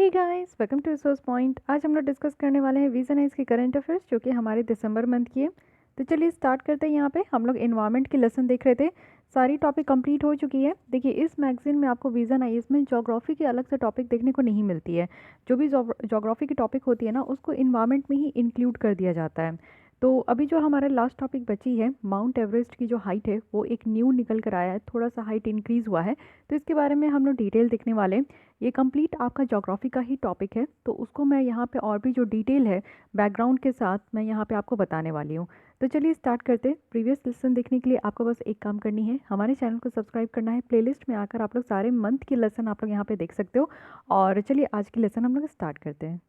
Hey guys, welcome to resource point. आज हम लोग डिस्कस करने वाले हैं वीज़न आइज की करंट अफेयर्स जो कि हमारे दिसंबर मंथ की है। तो चलिए स्टार्ट करते हैं। यहाँ पे हम लोग इन्वायरमेंट की लेसन देख रहे थे। सारी टॉपिक कंप्लीट हो चुकी है। देखिए, इस मैगजीन में आपको वीज़न आइज में ज्योग्राफी के अलग से टॉपिक देखने को नहीं मिलती है। जो भी ज्योग्राफी की टॉपिक होती है ना, उसको इन्वायरमेंट में ही इंक्लूड कर दिया जाता है। तो अभी जो हमारा लास्ट टॉपिक बची है, माउंट एवरेस्ट की जो हाइट है वो एक न्यू निकल कर आया है, थोड़ा सा हाइट इंक्रीज़ हुआ है। तो इसके बारे में हम लोग डिटेल देखने वाले हैं। ये कंप्लीट आपका ज्योग्राफी का ही टॉपिक है, तो उसको मैं यहाँ पे और भी जो डिटेल है बैकग्राउंड के साथ मैं यहाँ पे आपको बताने वाली हूँ। तो चलिए स्टार्ट करते हैं। प्रीवियस लेसन देखने के लिए आपको बस एक काम करनी है, हमारे चैनल को सब्सक्राइब करना है। प्लेलिस्ट में आकर आप लोग सारे मंथ की लेसन आप लोग यहाँ पे देख सकते हो। और चलिए आज की लेसन हम लोग स्टार्ट करते हैं।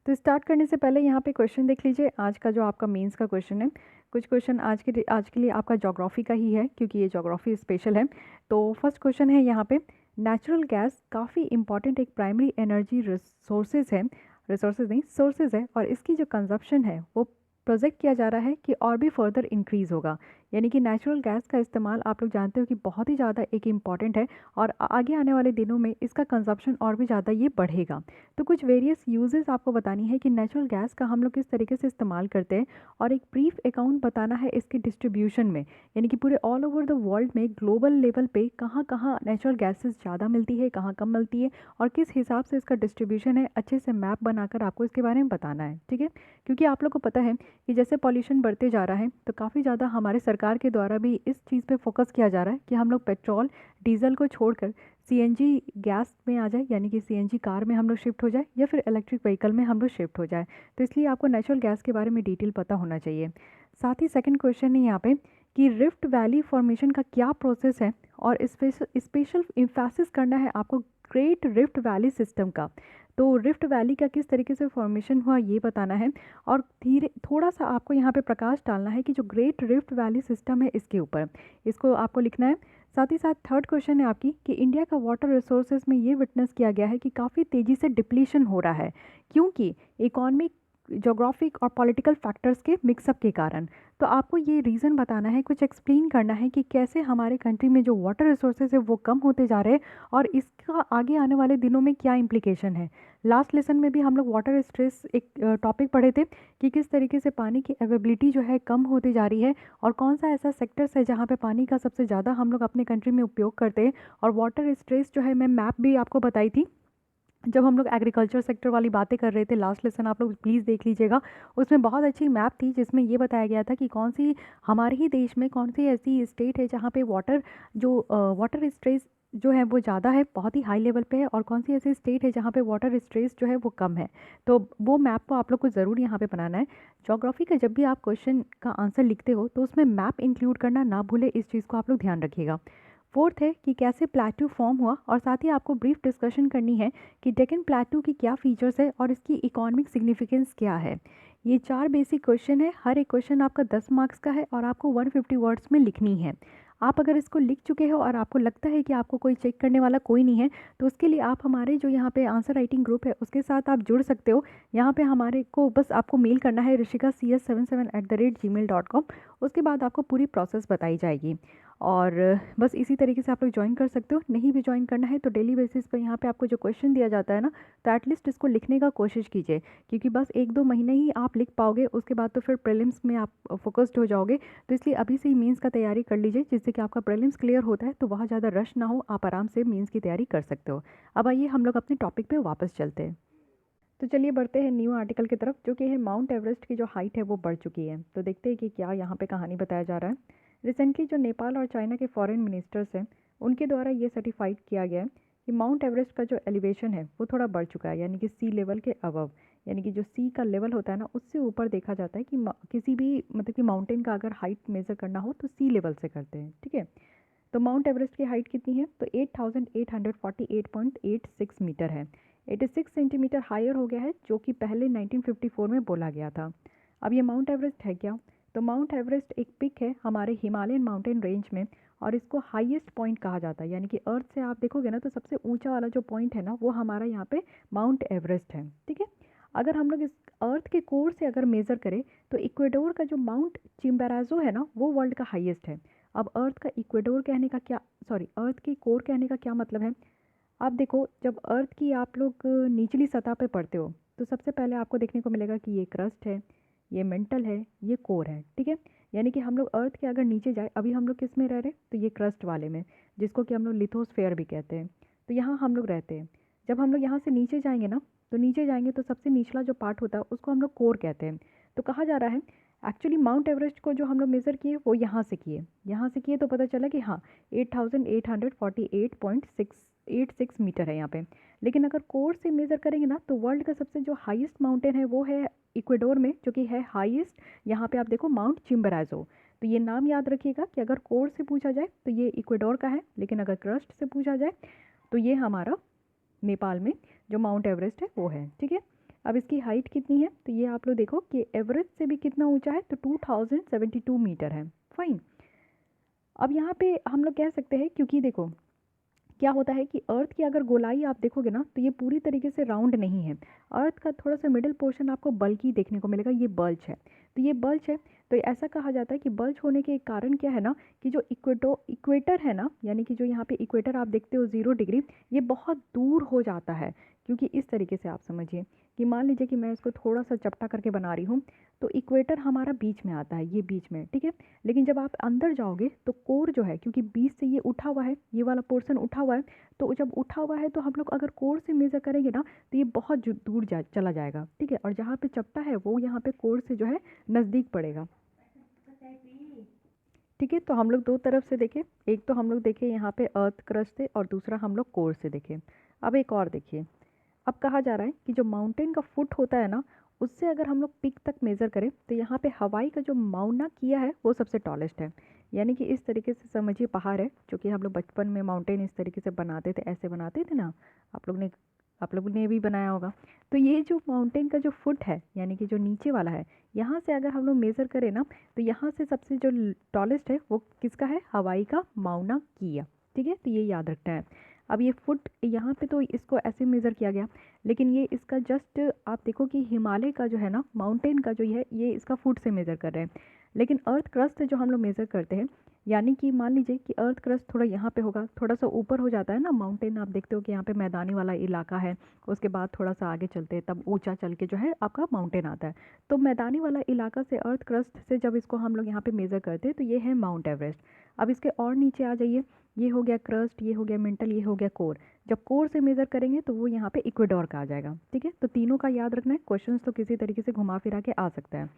तो स्टार्ट करने से पहले यहाँ पे क्वेश्चन देख लीजिए। आज का जो आपका मेंस का क्वेश्चन है, कुछ क्वेश्चन आज के लिए आपका ज्योग्राफी का ही है क्योंकि ये ज्योग्राफी स्पेशल है। तो फर्स्ट क्वेश्चन है यहाँ पे, नेचुरल गैस काफ़ी इंपॉर्टेंट एक प्राइमरी एनर्जी रिसोर्सेज नहीं सोर्सेज है, और इसकी जो कंजप्शन है वो प्रोजेक्ट किया जा रहा है कि और भी फर्दर इंक्रीज़ होगा। यानी कि नेचुरल गैस का इस्तेमाल आप लोग जानते हो कि बहुत ही ज़्यादा एक इम्पॉर्टेंट है, और आगे आने वाले दिनों में इसका कंजप्शन और भी ज़्यादा ये बढ़ेगा। तो कुछ वेरियस यूजेस आपको बतानी है कि नेचुरल गैस का हम लोग किस तरीके से इस्तेमाल करते हैं, और एक ब्रीफ अकाउंट बताना है इसके डिस्ट्रीब्यूशन में, यानी कि पूरे ऑल ओवर द वर्ल्ड में ग्लोबल लेवल पे कहाँ कहाँ नेचुरल गैसेस ज़्यादा मिलती है, कहाँ कम मिलती है, और किस हिसाब से इसका डिस्ट्रीब्यूशन है। अच्छे से मैप बनाकर आपको इसके बारे में बताना है, ठीक है। क्योंकि आप लोग को पता है कि जैसे पॉल्यूशन बढ़ते जा रहा है, तो काफ़ी ज़्यादा हमारे सरकार के द्वारा भी इस चीज़ पे फोकस किया जा रहा है कि हम लोग पेट्रोल डीजल को छोड़कर सीएनजी गैस में आ जाए, यानी कि सीएनजी कार में हम लोग शिफ्ट हो जाए, या फिर इलेक्ट्रिक व्हीकल में हम लोग शिफ्ट हो जाए। तो इसलिए आपको नेचुरल गैस के बारे में डिटेल पता होना चाहिए। साथ ही सेकंड क्वेश्चन है यहाँ पे कि रिफ्ट वैली फॉर्मेशन का क्या प्रोसेस है, और स्पेशल इम्फेसिस करना है आपको ग्रेट रिफ्ट वैली सिस्टम का। तो रिफ्ट वैली का किस तरीके से फॉर्मेशन हुआ ये बताना है, और धीरे थोड़ा सा आपको यहाँ पे प्रकाश डालना है कि जो ग्रेट रिफ्ट वैली सिस्टम है इसके ऊपर, इसको आपको लिखना है। साथ ही साथ थर्ड क्वेश्चन है आपकी कि इंडिया का वाटर रिसोर्सेज में ये विटनेस किया गया है कि काफ़ी तेज़ी से डिप्लीशन हो रहा है, क्योंकि इकोनॉमिक जोग्राफिक और पॉलिटिकल फैक्टर्स के मिक्सअप के कारण। तो आपको ये रीज़न बताना है, कुछ एक्सप्लेन करना है कि कैसे हमारे कंट्री में जो वाटर रिसोर्सेज है वो कम होते जा रहे हैं, और इसका आगे आने वाले दिनों में क्या इम्प्लीकेशन है। लास्ट लेसन में भी हम लोग वाटर स्ट्रेस एक टॉपिक पढ़े थे कि किस तरीके से पानी की अवेबिलिटी जो है कम होती जा रही है, और कौन सा ऐसा सेक्टर्स है जहाँ पे पानी का सबसे ज़्यादा हम लोग अपने कंट्री में उपयोग करते हैं। और वाटर स्ट्रेस जो है मैं मैप भी आपको बताई थी जब हम लोग एग्रीकल्चर सेक्टर वाली बातें कर रहे थे। लास्ट लेसन आप लोग प्लीज़ देख लीजिएगा, उसमें बहुत अच्छी मैप थी जिसमें ये बताया गया था कि कौन सी हमारे ही देश में कौन सी ऐसी स्टेट है जहाँ पे वाटर स्ट्रेस जो है वो ज़्यादा है, बहुत ही हाई लेवल पे है, और कौन सी ऐसी स्टेट है जहाँ पे वाटर स्ट्रेस जो है वो कम है। तो वो मैप को आप लोग को ज़रूर यहाँ पे बनाना है। ज्योग्राफी का जब भी आप क्वेश्चन का आंसर लिखते हो तो उसमें मैप इंक्लूड करना ना भूले, इस चीज़ को आप लोग ध्यान रखिएगा। फोर्थ है कि कैसे प्लेट्यू फॉर्म हुआ, और साथ ही आपको ब्रीफ डिस्कशन करनी है कि डेक्कन प्लेट्यू की क्या फीचर्स है और इसकी इकोनॉमिक सिग्निफिकेंस क्या है। ये 4 बेसिक क्वेश्चन है, हर एक क्वेश्चन आपका 10 मार्क्स का है, और आपको 150 वर्ड्स में लिखनी है। आप अगर इसको लिख चुके हो और आपको लगता है कि आपको कोई चेक करने वाला कोई नहीं है, तो उसके लिए आप हमारे जो यहाँ पे आंसर राइटिंग ग्रुप है उसके साथ आप जुड़ सकते हो। यहाँ पे हमारे को बस आपको मेल करना है rishika.cs77@gmail.com। उसके बाद आपको पूरी प्रोसेस बताई जाएगी, और बस इसी तरीके से आप लोग ज्वाइन कर सकते हो। नहीं भी ज्वाइन करना है तो डेली बेसिस पर यहाँ पे आपको जो क्वेश्चन दिया जाता है ना, तो एटलीस्ट इसको लिखने का कोशिश कीजिए, क्योंकि बस 1-2 महीने ही आप लिख पाओगे, उसके बाद तो फिर प्रीलिम्स में आप फोकस्ड हो जाओगे। तो इसलिए अभी से ही मीन्स का तैयारी कर लीजिए, जिससे कि आपका प्रीलिम्स क्लियर होता है तो बहुत ज़्यादा रश ना हो, आप आराम से मीन्स की तैयारी कर सकते हो। अब आइए हम लोग अपने टॉपिक पर वापस चलते हैं। तो चलिए बढ़ते हैं न्यू आर्टिकल की तरफ, जो कि है माउंट एवरेस्ट की जो हाइट है वो बढ़ चुकी है। तो देखते हैं कि क्या यहाँ पे कहानी बताया जा रहा है। रिसेंटली जो नेपाल और चाइना के फॉरेन मिनिस्टर्स हैं, उनके द्वारा ये सर्टिफाइड किया गया है कि माउंट एवरेस्ट का जो एलिवेशन है वो थोड़ा बढ़ चुका है, यानी कि सी लेवल के अबव, यानी कि जो सी का लेवल होता है ना उससे ऊपर देखा जाता है कि किसी भी मतलब कि माउंटेन का अगर हाइट मेज़र करना हो तो सी लेवल से करते हैं, ठीक है। तो माउंट एवरेस्ट की हाइट कितनी है, तो 8848.86 मीटर है। 86 सेंटीमीटर हायर हो गया है, जो कि पहले 1954 में बोला गया था। अब ये माउंट एवरेस्ट है क्या, तो माउंट एवरेस्ट एक पिक है हमारे हिमालयन माउंटेन रेंज में, और इसको हाईएस्ट पॉइंट कहा जाता है। यानी कि अर्थ से आप देखोगे ना तो सबसे ऊंचा वाला जो पॉइंट है ना वो हमारा यहाँ पे माउंट एवरेस्ट है, ठीक है। अगर हम लोग इस अर्थ के कोर से अगर मेज़र करें तो इक्वेडोर का जो माउंट चिम्बेराजो है ना वो वर्ल्ड का हाईएस्ट है। अब अर्थ का इक्वेडोर कहने का क्या, सॉरी, अर्थ की कोर कहने का क्या मतलब है। आप देखो, जब अर्थ की आप लोग निचली सतह पे पढ़ते हो तो सबसे पहले आपको देखने को मिलेगा कि ये क्रस्ट है, ये मेंटल है, ये कोर है, ठीक है। यानी कि हम लोग अर्थ के अगर नीचे जाए, अभी हम लोग किस में रह रहे हैं, तो ये क्रस्ट वाले में, जिसको कि हम लोग लिथोस्फेयर भी कहते हैं। तो यहाँ हम लोग रहते हैं। जब हम लोग यहाँ से नीचे जाएंगे ना, तो नीचे जाएंगे तो सबसे निचला जो पार्ट होता है उसको हम लोग कोर कहते हैं। तो कहा जा रहा है एक्चुअली माउंट एवरेस्ट को जो हम लोग मेज़र किए वो यहाँ से किए तो पता चला कि हाँ 8848.86 मीटर है यहाँ पे। लेकिन अगर कोर से मेज़र करेंगे ना, तो वर्ल्ड का सबसे जो हाईएस्ट माउंटेन है वो है इक्वेडोर में, जो कि है हाईएस्ट। यहाँ पे आप देखो माउंट चिम्बराजो। तो ये नाम याद रखिएगा कि अगर कोर से पूछा जाए तो ये इक्वेडोर का है, लेकिन अगर क्रस्ट से पूछा जाए तो ये हमारा नेपाल में जो माउंट एवरेस्ट है वो है, ठीक है। अब इसकी हाइट कितनी है, तो ये आप लोग देखो कि एवरेस्ट से भी कितना ऊंचा है, तो 2072 मीटर है। फाइन। अब यहाँ पे हम लोग कह सकते हैं, क्योंकि देखो क्या होता है कि अर्थ की अगर गोलाई आप देखोगे ना, तो ये पूरी तरीके से राउंड नहीं है। अर्थ का थोड़ा सा मिडिल पोर्शन आपको बल्कि देखने को मिलेगा, ये बल्ज है। तो ये बल्ज है, तो ऐसा कहा जाता है कि बल्ज होने के कारण क्या है ना, कि जो इक्वेटर है ना, यानी कि जो यहाँ पे इक्वेटर आप देखते हो 0 डिग्री, ये बहुत दूर हो जाता है। क्योंकि इस तरीके से आप समझिए कि मान लीजिए कि मैं इसको थोड़ा सा चपटा करके बना रही हूँ, तो इक्वेटर हमारा बीच में आता है, ये बीच में, ठीक है। लेकिन जब आप अंदर जाओगे तो कोर जो है, क्योंकि बीच से ये उठा हुआ है, ये वाला पोर्शन उठा हुआ है, तो जब उठा हुआ है तो हम लोग अगर कोर से मेज़र करेंगे ना, तो ये बहुत दूर चला जाएगा, ठीक है। और जहाँ पे चपटा है वो यहाँ पे कोर से जो है नज़दीक पड़ेगा, ठीक है। तो हम लोग दो तरफ से देखें, एक तो हम लोग देखें यहाँ पे अर्थ क्रस्ट से, और दूसरा हम लोग कोर से देखें। अब एक और देखिए, अब कहा जा रहा है कि जो माउंटेन का फुट होता है ना, उससे अगर हम लोग पीक तक मेज़र करें, तो यहाँ पे हवाई का जो माउना किया है वो सबसे टॉलेस्ट है। यानी कि इस तरीके से समझिए पहाड़ है, जो कि हम लोग बचपन में माउंटेन इस तरीके से बनाते थे, ऐसे बनाते थे ना, आप लोगों ने भी बनाया होगा। तो ये जो माउंटेन का जो फुट है, यानी कि जो नीचे वाला है, यहाँ से अगर हम लोग मेज़र करें ना, तो यहाँ से सबसे जो टॉलेस्ट है वो किसका है, हवाई का माउना किया, ठीक है। तो ये याद रखना है। अब ये फुट यहाँ पे तो इसको ऐसे मेज़र किया गया, लेकिन ये इसका जस्ट आप देखो कि हिमालय का जो है ना, माउंटेन का जो है, ये इसका फुट से मेज़र कर रहे हैं। लेकिन अर्थ क्रस्ट जो हम लोग मेज़र करते हैं, यानी कि मान लीजिए कि अर्थ क्रस्ट थोड़ा यहाँ पे होगा, थोड़ा सा ऊपर हो जाता है ना माउंटेन, आप देखते हो कि यहाँ पे मैदानी वाला इलाका है, उसके बाद थोड़ा सा आगे चलते हैं तब ऊंचा चल के जो है आपका माउंटेन आता है। तो मैदानी वाला इलाका से अर्थ क्रस्ट से जब इसको हम लोग यहाँ पे मेज़र करते हैं, तो ये है माउंट एवरेस्ट। अब इसके और नीचे आ जाइए, ये हो गया क्रस्ट, ये हो गया मेंटल, ये हो गया कोर। जब कोर से मेज़र करेंगे तो वो यहाँ पे इक्वेडोर का आ जाएगा, ठीक है। तो तीनों का याद रखना है, क्वेश्चन तो किसी तरीके से घुमा फिरा के आ सकता है।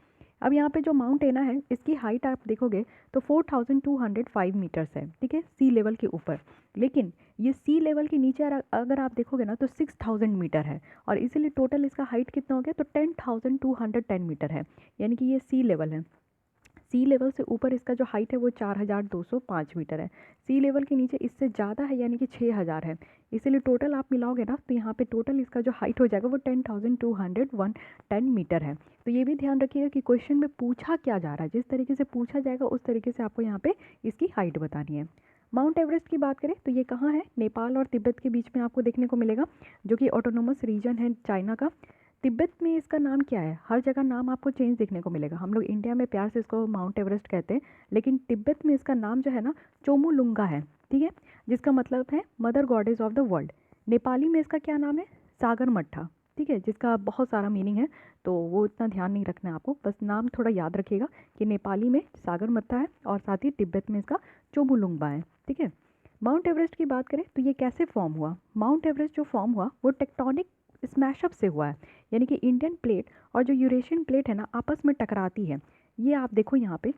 अब यहाँ पे जो माउंट एना है, इसकी हाइट आप देखोगे तो 4205 मीटर्स है, ठीक है, सी लेवल के ऊपर। लेकिन ये सी लेवल के नीचे अगर आप देखोगे ना, तो 6000 मीटर है, और इसीलिए टोटल इसका हाइट कितना हो गया, तो 10210 मीटर है। यानी कि ये सी लेवल है। सी लेवल से ऊपर इसका जो हाइट है वो 4205 मीटर है। सी लेवल के नीचे इससे ज़्यादा है, यानी कि 6000 है। इसीलिए टोटल आप मिलाओगे ना, तो यहाँ पे टोटल इसका जो हाइट हो जाएगा वो 10210 मीटर है। तो ये भी ध्यान रखिएगा कि क्वेश्चन में पूछा क्या जा रहा है, जिस तरीके से पूछा जाएगा उस तरीके से आपको यहाँ पे इसकी हाइट बतानी है। माउंट एवरेस्ट की बात करें तो ये कहाँ है, नेपाल और तिब्बत के बीच में आपको देखने को मिलेगा, जो कि ऑटोनोमस रीजन है चाइना का। तिब्बत में इसका नाम क्या है, हर जगह नाम आपको चेंज देखने को मिलेगा। हम लोग इंडिया में प्यार से इसको माउंट एवरेस्ट कहते हैं, लेकिन तिब्बत में इसका नाम जो है ना, चोमुलुंगा है, ठीक है, जिसका मतलब है mother goddess of the world. Nepali में इसका क्या नाम है, सागर मट्ठा, ठीक है, जिसका बहुत सारा मीनिंग है, तो वो इतना ध्यान नहीं रखना है आपको, बस नाम थोड़ा याद रखिएगा कि नेपाली में सागर मट्ठा है और साथ ही तिब्बत में इसका चोमुलुंगबा है, ठीक है। माउंट एवरेस्ट की बात करें तो ये कैसे फॉर्म हुआ, माउंट एवरेस्ट जो फॉर्म हुआ वो टेक्टोनिक स्मैशअप से हुआ है। यानी कि इंडियन प्लेट और जो यूरेशियन प्लेट है ना, आपस में टकराती है। ये आप देखो यहाँ पे,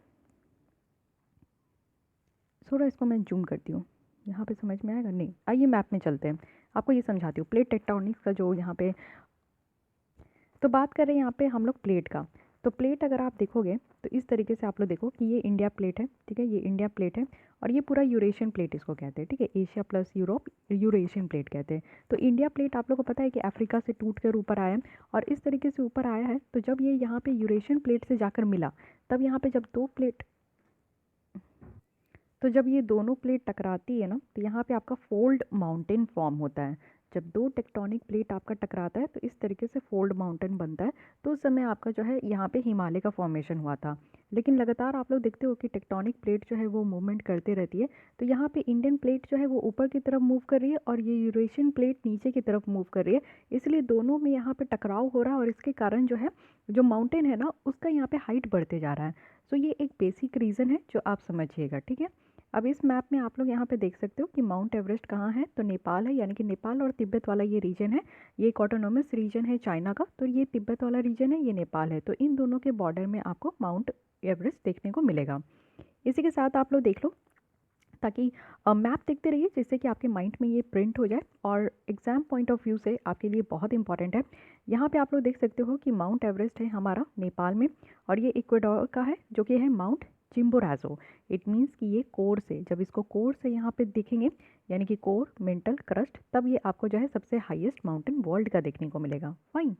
थोड़ा इसको मैं जूम करती हूँ, यहाँ पे समझ में आएगा नहीं, आइए मैप में चलते हैं, आपको ये समझाती हूँ प्लेट टेक्टोनिक्स का जो यहाँ पे। तो बात कर रहे हैं यहाँ पे हम लोग प्लेट का। तो प्लेट अगर आप देखोगे तो इस तरीके से आप लोग देखो कि ये इंडिया प्लेट है, ठीक है, ये इंडिया प्लेट है, और ये पूरा यूरेशियन प्लेट इसको कहते हैं, ठीक है, Asia plus Europe Eurasian plate कहते हैं। तो इंडिया प्लेट आप लोग को पता है कि अफ्रीका से टूट कर ऊपर आया है, और इस तरीके से ऊपर आया है। तो जब ये यहाँ पे यूरेशियन प्लेट से जाकर मिला, तब यहाँ पे जब दो प्लेट, तो जब ये दोनों प्लेट टकराती है ना, तो यहाँ पे आपका फोल्ड माउंटेन फॉर्म होता है। जब दो टेक्टोनिक प्लेट आपका टकराता है तो इस तरीके से फोल्ड माउंटेन बनता है। तो उस समय आपका जो है यहाँ पे हिमालय का फॉर्मेशन हुआ था। लेकिन लगातार आप लोग देखते हो कि टेक्टोनिक प्लेट जो है वो मूवमेंट करते रहती है। तो यहाँ पे इंडियन प्लेट जो है वो ऊपर की तरफ मूव कर रही है और ये यूरेशियन प्लेट नीचे की तरफ मूव कर रही है। इसलिए दोनों में यहाँ पे टकराव हो रहा है और इसके कारण जो है जो माउंटेन है ना उसका यहाँ पे हाइट बढ़ते जा रहा है। सो ये एक बेसिक रीज़न है जो आप समझिएगा, ठीक है। अब इस मैप में आप लोग यहाँ पे देख सकते हो कि माउंट एवरेस्ट कहाँ है, तो नेपाल है, यानी कि नेपाल और तिब्बत वाला ये रीजन है। ये एक ऑटोनोमस रीजन है चाइना का, तो ये तिब्बत वाला रीजन है, ये नेपाल है। तो इन दोनों के बॉर्डर में आपको माउंट एवरेस्ट देखने को मिलेगा। इसी के साथ आप लोग देख लो, ताकि मैप देखते रहिए जिससे कि आपके माइंड में ये प्रिंट हो जाए और एग्जाम पॉइंट ऑफ व्यू से आपके लिए बहुत इंपॉर्टेंट है। यहाँ पे आप लोग देख सकते हो कि माउंट एवरेस्ट है हमारा नेपाल में, और ये इक्वाडोर का है जो कि है माउंट चिम्बोराजो। इट मीन्स कि ये कोर से, जब इसको कोर से यहाँ पे देखेंगे, यानी कि कोर मेंटल क्रस्ट, तब ये आपको जो है सबसे हाईएस्ट माउंटेन वर्ल्ड का देखने को मिलेगा। फाइन।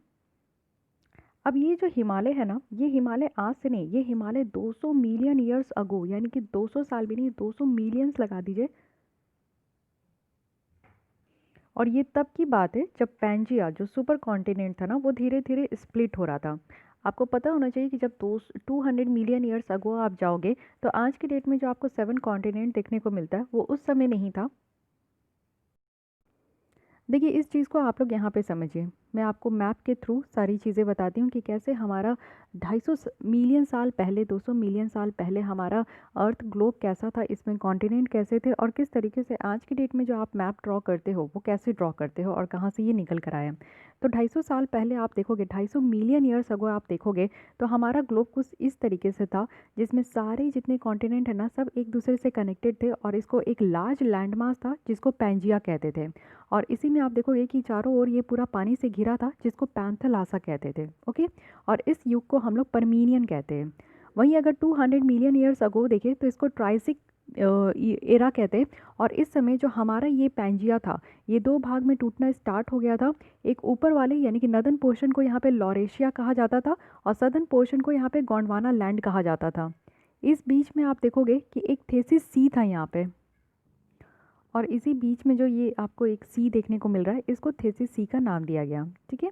अब ये जो हिमालय है ना, ये हिमालय आज से नहीं, ये हिमालय 200 मिलियन ईयर्स अगो, यानी कि 200 साल भी नहीं, 200 मिलियंस लगा दीजिए। और ये तब की बात है जब पैंजिया जो सुपर कॉन्टिनेंट था ना वो धीरे धीरे स्प्लिट हो रहा था। आपको पता होना चाहिए कि जब 200 मिलियन ईयर्स अगो आप जाओगे तो आज की डेट में जो आपको 7 कॉन्टिनेंट देखने को मिलता है वो उस समय नहीं था। देखिए इस चीज़ को आप लोग यहाँ पे समझिए, मैं आपको मैप के थ्रू सारी चीज़ें बताती हूँ कि कैसे हमारा 250 मिलियन साल पहले, 200 मिलियन साल पहले हमारा अर्थ ग्लोब कैसा था, इसमें कॉन्टिनेंट कैसे थे, और किस तरीके से आज की डेट में जो आप मैप ड्रॉ करते हो वो कैसे ड्रॉ करते हो और कहाँ से ये निकल कर आया। तो 250 साल पहले आप देखोगे, 250 मिलियन ईयर्स अगो आप देखोगे तो हमारा ग्लोब कुछ इस तरीके से था, जिसमें सारे जितने कॉन्टिनेंट है ना सब एक दूसरे से कनेक्टेड थे, और इसको एक लार्ज लैंड मास था जिसको पैंजिया कहते थे। और इसी में आप देखोगे कि चारों ओर ये पूरा पानी से घिरा था जिसको पैंथलासा कहते थे। ओके, और इस युग को हम लोग परमीनियन कहते हैं। वहीं अगर 200 मिलियन ईयर्स अगो देखें तो इसको ट्राइसिक एरा कहते हैं। और इस समय जो हमारा ये पैंजिया था ये दो भाग में टूटना स्टार्ट हो गया था। एक ऊपर वाले यानी कि नदन पोर्शन को यहाँ पे लॉरेशिया कहा जाता था और सदर्न पोर्शन को यहाँ पे गोंडवाना लैंड कहा जाता था। इस बीच में आप देखोगे कि एक थेसिस सी था यहाँ पे, और इसी बीच में जो ये आपको एक सी देखने को मिल रहा है इसको थेसिस सी का नाम दिया गया, ठीक है।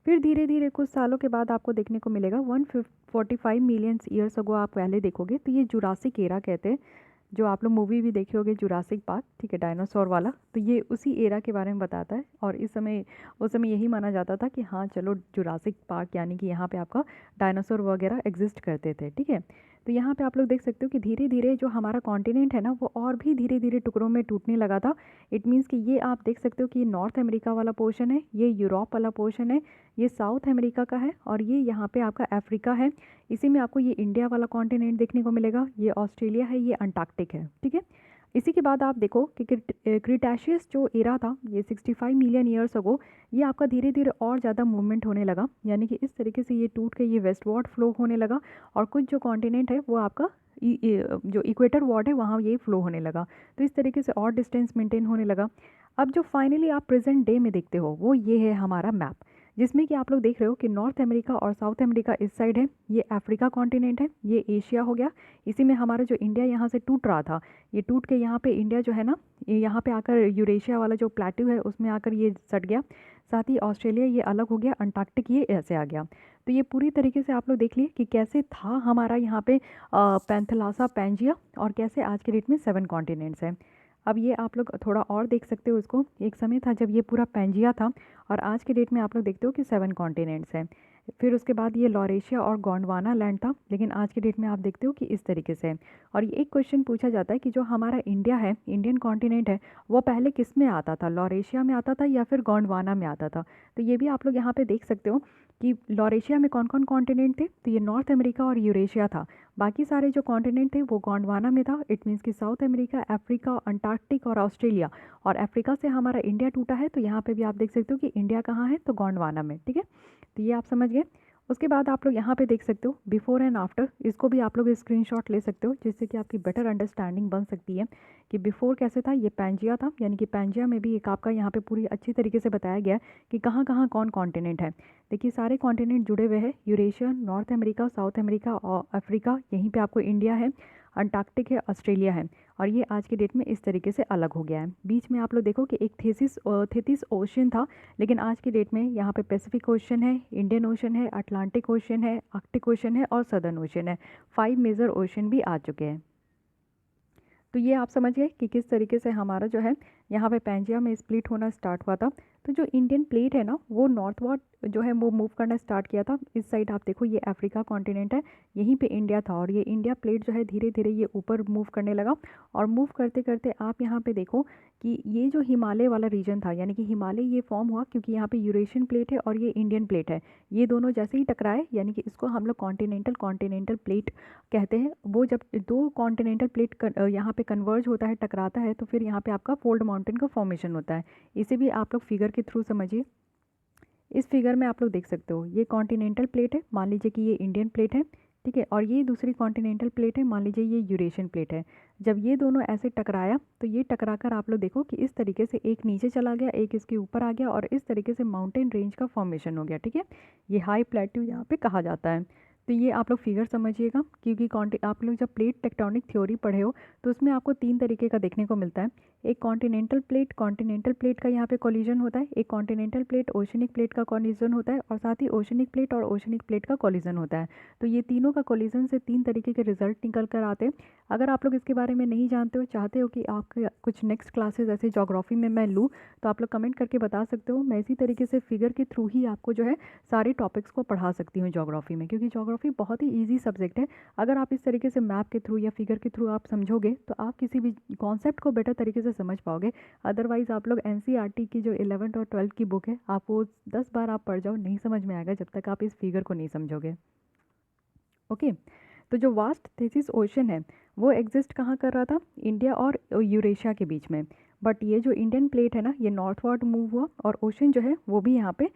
फिर धीरे धीरे कुछ सालों के बाद आपको देखने को मिलेगा 145 मिलियन ईयर्स अगो आप पहले देखोगे तो ये जुरासिक एरा कहते हैं, जो आप लोग मूवी भी देखे होगे जुरासिक पार्क, ठीक है, डायनासोर वाला। तो ये उसी एरा के बारे में बताता है, और इस समय उस समय यही माना जाता था कि हाँ चलो जुरासिक पार्क यानी कि यहाँ पे आपका डायनासोर वगैरह एग्जिस्ट करते थे, ठीक है। तो यहाँ पे आप लोग देख सकते हो कि धीरे धीरे जो हमारा कॉन्टिनेंट है ना वो और भी धीरे धीरे टुकड़ों में टूटने लगा था। इट मीन्स कि ये आप देख सकते हो कि ये नॉर्थ अमेरिका वाला पोर्शन है, ये यूरोप वाला पोर्शन है, ये साउथ अमेरिका का है, और ये यहाँ पे आपका अफ्रीका है। इसी में आपको ये इंडिया वाला कॉन्टिनेंट देखने को मिलेगा, ये ऑस्ट्रेलिया है, ये अंटार्कटिक है, ठीक है। इसी के बाद आप देखो कि क्रिटाशियस जो एरा था ये 65 मिलियन ईयर्स अगो, ये आपका धीरे धीरे और ज़्यादा मूवमेंट होने लगा, यानी कि इस तरीके से ये टूट के ये वेस्टवर्ड फ्लो होने लगा, और कुछ जो कॉन्टिनेंट है वो आपका जो इक्वेटर वार्ड है वहाँ ये फ्लो होने लगा। तो इस तरीके से और डिस्टेंस मेंटेन होने लगा। अब जो फाइनली आप प्रेजेंट डे में देखते हो वो ये है हमारा मैप, जिसमें कि आप लोग देख रहे हो कि नॉर्थ अमेरिका और साउथ अमेरिका इस साइड है, ये अफ्रीका कॉन्टिनेंट है, ये एशिया हो गया। इसी में हमारा जो इंडिया यहाँ से टूट रहा था, ये टूट के यहाँ पे इंडिया जो है ना ये यहाँ पे आकर यूरेशिया वाला जो प्लेट्यू है उसमें आकर ये सट गया। साथ ही ऑस्ट्रेलिया ये अलग हो गया, अंटार्कटिक ये ऐसे आ गया। तो ये पूरी तरीके से आप लोग देख लिए कि कैसे था हमारा यहाँ पे पैंथलासा पैंजिया, और कैसे आज के डेट में 7 कॉन्टिनेंट्स हैं। अब ये आप लोग थोड़ा और देख सकते हो इसको, एक समय था जब ये पूरा पैंजिया था, और आज के डेट में आप लोग देखते हो कि 7 कॉन्टिनेंट्स हैं। फिर उसके बाद ये लॉरेशिया और गोंडवाना लैंड था, लेकिन आज के डेट में आप देखते हो कि इस तरीके से है। और ये एक क्वेश्चन पूछा जाता है कि जो हमारा इंडिया है, इंडियन कॉन्टिनेंट है, वो पहले किस में आता था, लॉरेशिया में आता था या फिर गोंडवाना में आता था। तो ये भी आप लोग यहाँ पे देख सकते हो कि लॉरेशिया में कौन कौन कॉन्टिनेंट थे, तो ये नॉर्थ अमेरिका और यूरेशिया था। बाकी सारे जो कॉन्टिनेंट थे वो गोंडवाना में था। इट मीन्स कि साउथ अमेरिका, अफ्रीका, अंटार्कटिक और ऑस्ट्रेलिया, और अफ्रीका से हमारा इंडिया टूटा है, तो यहाँ पे भी आप देख सकते हो कि इंडिया कहाँ है, तो गोंडवाना में, ठीक है। तो ये आप समझ गए। उसके बाद आप लोग यहाँ पे देख सकते हो बिफोर एंड आफ्टर, इसको भी आप लोग स्क्रीनशॉट ले सकते हो, जिससे कि आपकी बेटर अंडरस्टैंडिंग बन सकती है कि बिफोर कैसे था। ये पैंजिया था, यानी कि पैंजिया में भी एक आपका यहाँ पे पूरी अच्छी तरीके से बताया गया है कि कहाँ कहाँ कौन कॉन्टिनेंट है। देखिए सारे कॉन्टिनेंट जुड़े हुए हैं, Eurasia, north America, south America और अफ्रीका, यहीं पर आपको इंडिया है। अंटार्कटिक है, ऑस्ट्रेलिया है। और ये आज की डेट में इस तरीके से अलग हो गया है। बीच में आप लोग देखो कि एक थेथिस ओशन था, लेकिन आज की डेट में यहाँ पे पैसिफिक ओशन है, इंडियन ओशन है, अटलांटिक ओशन है, आर्कटिक ओशन है और सदर्न ओशन है। 5 मेजर ओशन भी आ चुके हैं। तो ये आप समझ गए कि किस तरीके से हमारा जो है यहाँ पे पैंजिया में स्प्लिट होना स्टार्ट हुआ था। तो जो इंडियन प्लेट है ना, वो नॉर्थवर्ड जो है वो मूव करना स्टार्ट किया था। इस साइड आप देखो, ये अफ्रीका कॉन्टिनेंट है, यहीं पे इंडिया था, और ये इंडिया प्लेट जो है धीरे धीरे ये ऊपर मूव करने लगा। और मूव करते करते आप यहाँ पे देखो कि ये जो हिमालय वाला रीजन था, यानी कि हिमालय ये फॉर्म हुआ क्योंकि यहाँ पे यूरेशियन प्लेट है और ये इंडियन प्लेट है। ये दोनों जैसे ही टकराए, यानी कि इसको हम लोग कॉन्टिनेंटल प्लेट कहते हैं। वो जब दो कॉन्टिनेंटल प्लेट यहाँ पे कन्वर्ज होता है, टकराता है, तो फिर यहाँ पे आपका फोल्ड माउंटेन का फॉर्मेशन होता है। इसे भी आप लोग फिगर के थ्रू समझिए। इस फिगर में आप लोग देख सकते हो, ये कॉन्टिनेंटल प्लेट है, मान लीजिए कि ये इंडियन प्लेट है, ठीक है, और ये दूसरी कॉन्टिनेंटल प्लेट है, मान लीजिए ये यूरेशियन प्लेट है। जब ये दोनों ऐसे टकराया, तो ये टकराकर आप लोग देखो कि इस तरीके से एक नीचे चला गया, एक इसके ऊपर आ गया, और इस तरीके से माउंटेन रेंज का फॉर्मेशन हो गया, ठीक है। ये हाई प्लेट्यू यहाँ पे कहा जाता है। तो ये आप लोग फिगर समझिएगा, क्योंकि आप लोग जब प्लेट टेक्टोनिक थ्योरी पढ़े हो तो उसमें आपको 3 तरीके का देखने को मिलता है। एक कॉन्टिनेंटल प्लेट का यहाँ पे कोलिजन होता है, एक कॉन्टिनेंटल प्लेट ओशनिक प्लेट का कोलिजन होता है, और साथ ही ओशनिक प्लेट और ओशनिक प्लेट का कोलिजन होता है। तो ये तीनों का कोलिजन से 3 तरीके के रिजल्ट निकल कर आते हैं। अगर आप लोग इसके बारे में नहीं जानते हो, चाहते हो कि आपके कुछ नेक्स्ट क्लासेस ऐसे ज्योग्राफी में मैं लूँ, तो आप लोग कमेंट करके बता सकते हो। मैं इसी तरीके से फिगर के थ्रू ही आपको जो है सारे टॉपिक्स को पढ़ा सकती हूँ ज्योग्राफी में, क्योंकि ज्योग्राफी बहुत ही ईजी सब्जेक्ट है। अगर आप इस तरीके से मैप के थ्रू या फिगर के थ्रू आप समझोगे, तो आप किसी भी कॉन्सेप्ट को बेटर तरीके से समझ पाओगे। अदरवाइज़ आप लोग एनसीईआरटी की जो 11th और 12th की बुक है, आप वो 10 बार आप पढ़ जाओ, नहीं समझ में आएगा जब तक आप इस फिगर को नहीं समझोगे। ओके। तो जो वास्ट थेसिस ओशन है, वो एग्जिस्ट कहाँ कर रहा था? इंडिया और यूरेशिया के बीच में। बट ये जो इंडियन प्लेट है ना, ये नॉर्थवर्ड मूव हुआ, और ओशन जो है वो भी यहाँ पे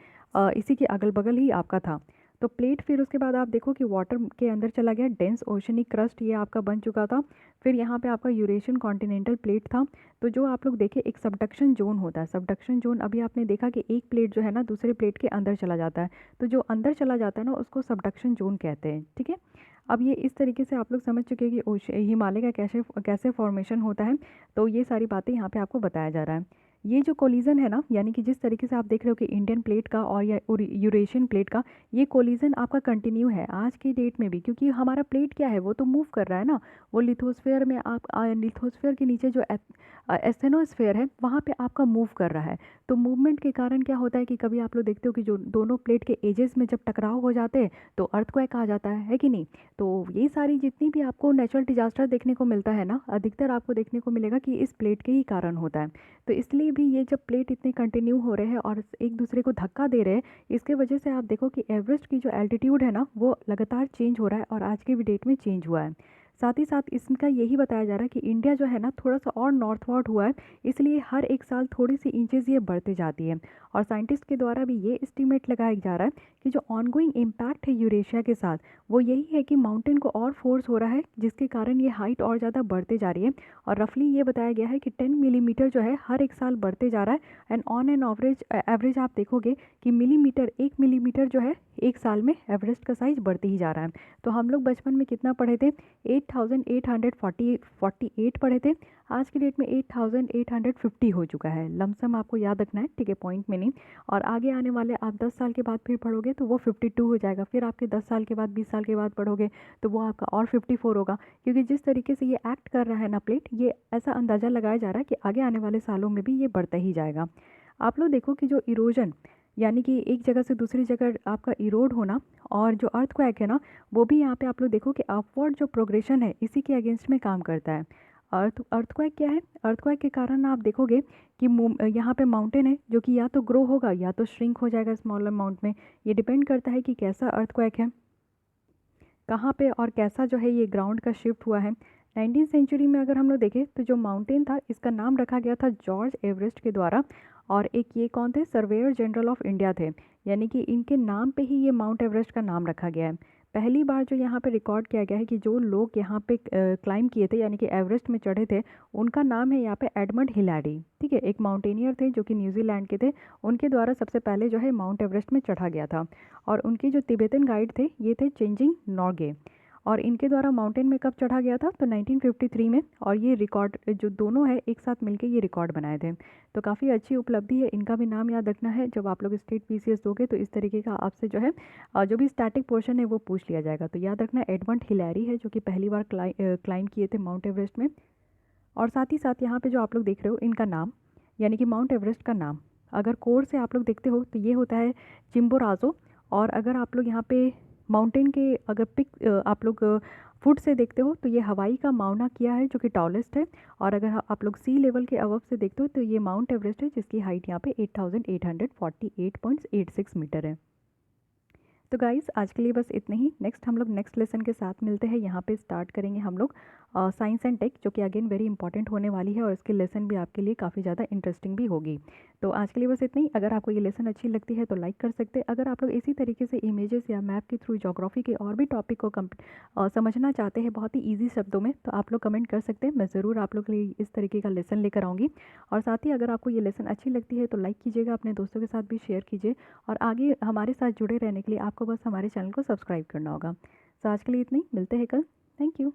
इसी के अगल बगल ही आपका था। तो प्लेट फिर उसके बाद आप देखो कि वाटर के अंदर चला गया, डेंस ओशनिक क्रस्ट ये आपका बन चुका था। फिर यहाँ पे आपका यूरेशियन कॉन्टिनेंटल प्लेट था। तो जो आप लोग देखे, एक सबडक्शन जोन होता है। सबडक्शन जोन अभी आपने देखा कि एक प्लेट जो है ना दूसरे प्लेट के अंदर चला जाता है, तो जो अंदर चला जाता है ना उसको सबडक्शन जोन कहते हैं, ठीक है। अब ये इस तरीके से आप लोग समझ चुके हैं कि हिमालय का कैसे कैसे फॉर्मेशन होता है। तो ये सारी बातें यहाँ पे आपको बताया जा रहा है। ये जो कोलिजन है ना, यानी कि जिस तरीके से आप देख रहे हो कि इंडियन प्लेट का और या यूरेशियन प्लेट का, ये कोलिजन आपका कंटिन्यू है आज की डेट में भी, क्योंकि हमारा प्लेट क्या है, वो तो मूव कर रहा है ना। वो लिथोस्फेयर में आप लिथोस्फेयर के नीचे जो एस्थेनोस्फेयर है, वहाँ पे आपका मूव कर रहा है। तो मूवमेंट के कारण क्या होता है कि कभी आप लोग देखते हो कि जो दोनों प्लेट के एजेस में जब टकराव हो जाते हैं, तो अर्थक्वेक आ जाता है कि नहीं। तो ये सारी जितनी भी आपको नेचुरल डिजास्टर देखने को मिलता है ना, अधिकतर आपको देखने को मिलेगा कि इस प्लेट के ही कारण होता है। तो इसलिए भी ये जब प्लेट इतने कंटिन्यू हो रहे हैं और एक दूसरे को धक्का दे रहे हैं, इसके वजह से आप देखो कि एवरेस्ट की जो एल्टीट्यूड है ना, वो लगातार चेंज हो रहा है, और आज की भी डेट में चेंज हुआ है। साथ ही साथ इसका यही बताया जा रहा है कि इंडिया जो है ना थोड़ा सा और नॉर्थवर्ड हुआ है, इसलिए हर एक साल थोड़ी सी इंचेस ये बढ़ते जाती है। और साइंटिस्ट के द्वारा भी ये एस्टीमेट लगाया जा रहा है कि जो ऑनगोइंग इम्पैक्ट है यूरेशिया के साथ, वो यही है कि माउंटेन को और फोर्स हो रहा है, जिसके कारण ये हाइट और ज़्यादा बढ़ते जा रही है। और रफली ये बताया गया है कि 10 मिलीमीटर जो है हर एक साल बढ़ते जा रहा है। एंड ऑन एन एवरेज आप देखोगे कि मिलीमीटर 1 मिलीमीटर जो है एक साल में एवरेस्ट का साइज बढ़ते ही जा रहा है। तो हम लोग बचपन में कितना पढ़े थे? 8848 पढ़े थे। आज की डेट में 8850 हो चुका है। लमसम आपको याद रखना है, ठीक है, पॉइंट में नहीं। और आगे आने वाले आप 10 साल के बाद फिर पढ़ोगे तो वो 52 हो जाएगा। फिर आपके 10 साल के बाद 20 साल के बाद पढ़ोगे तो वो आपका और 54 होगा। क्योंकि जिस तरीके से ये एक्ट कर रहा है ना प्लेट, ये ऐसा अंदाज़ा लगाया जा रहा है कि आगे आने वाले सालों में भी ये बढ़ता ही जाएगा। आप लोग देखो कि जो इरोजन, यानी कि एक जगह से दूसरी जगह आपका इरोड होना, और जो अर्थक्वेक है ना, वो भी यहाँ पे आप लोग देखो कि अपवर्ड जो प्रोग्रेशन है इसी के अगेंस्ट में काम करता है। अर्थक्वेक क्या है? अर्थक्वेक के कारण आप देखोगे कि यहाँ पे माउंटेन है जो कि या तो ग्रो होगा या तो श्रिंक हो जाएगा स्मॉलर अमाउंट में। ये डिपेंड करता है कि कैसा अर्थक्वेक है, कहाँ पे और कैसा जो है ये ग्राउंड का शिफ्ट हुआ है। 19th सेंचुरी में अगर हम लोग देखें तो जो माउंटेन था इसका नाम रखा गया था जॉर्ज एवरेस्ट के द्वारा। और एक ये कौन थे? सर्वेयर जनरल ऑफ इंडिया थे, यानी कि इनके नाम पे ही ये माउंट एवरेस्ट का नाम रखा गया है। पहली बार जो यहाँ पे रिकॉर्ड किया गया है कि जो लोग यहाँ पे क्लाइम किए थे, यानी कि एवरेस्ट में चढ़े थे, उनका नाम है यहाँ पे एडमंड हिलारी, ठीक है। एक माउंटेनियर थे जो कि न्यूजीलैंड के थे, उनके द्वारा सबसे पहले जो है माउंट एवरेस्ट में चढ़ा गया था। और उनके जो तिब्बतन गाइड थे ये थे चेंजिंग नॉर्गे। और इनके द्वारा माउंटेन में कब चढ़ा गया था, तो 1953 में। और ये रिकॉर्ड जो दोनों है एक साथ मिलके ये रिकॉर्ड बनाए थे। तो काफ़ी अच्छी उपलब्धि है, इनका भी नाम याद रखना है। जब आप लोग स्टेट पीसीएस दोगे तो इस तरीके का आपसे जो है जो भी स्टैटिक पोर्शन है वो पूछ लिया जाएगा। तो याद रखना एडमंड हिलैरी है जो कि पहली बार क्लाइंब किए थे माउंट एवरेस्ट में। और साथ ही साथ यहाँ पे जो आप लोग देख रहे हो इनका नाम, यानी कि माउंट एवरेस्ट का नाम अगर कोर से आप लोग देखते हो तो ये होता है चिम्बोराजो। और अगर आप लोग यहाँ पे माउंटेन के अगर पिक आप लोग फुट से देखते हो तो ये हवाई का माउना किया है जो कि टॉलेस्ट है। और अगर आप लोग सी लेवल के अबव से देखते हो तो ये माउंट एवरेस्ट है जिसकी हाइट यहाँ पे 8848.86 मीटर है। तो गाइस आज के लिए बस इतने ही। नेक्स्ट हम लोग नेक्स्ट लेसन के साथ मिलते हैं। यहाँ पे स्टार्ट करेंगे हम लोग साइंस एंड टेक, जो कि अगेन वेरी इंपॉर्टेंट होने वाली है और इसकी लेसन भी आपके लिए काफ़ी ज़्यादा इंटरेस्टिंग भी होगी। तो आज के लिए बस इतना ही। अगर आपको ये लेसन अच्छी लगती है तो लाइक कर सकते हैं। अगर आप लोग इसी तरीके से इमेजेस या मैप के थ्रू ज्योग्राफी के और भी टॉपिक को समझना चाहते हैं बहुत ही ईजी शब्दों में, तो आप लोग कमेंट कर सकते हैं। मैं ज़रूर आप लोग के लिए इस तरीके का लेसन लेकर आऊँगी। और साथ ही अगर आपको ये लेसन अच्छी लगती है तो लाइक कीजिएगा, अपने दोस्तों के साथ भी शेयर कीजिए। और आगे हमारे साथ जुड़े रहने के लिए आपको बस हमारे चैनल को सब्सक्राइब करना होगा। तो आज के लिए इतनी, मिलते हैं कल। Thank you.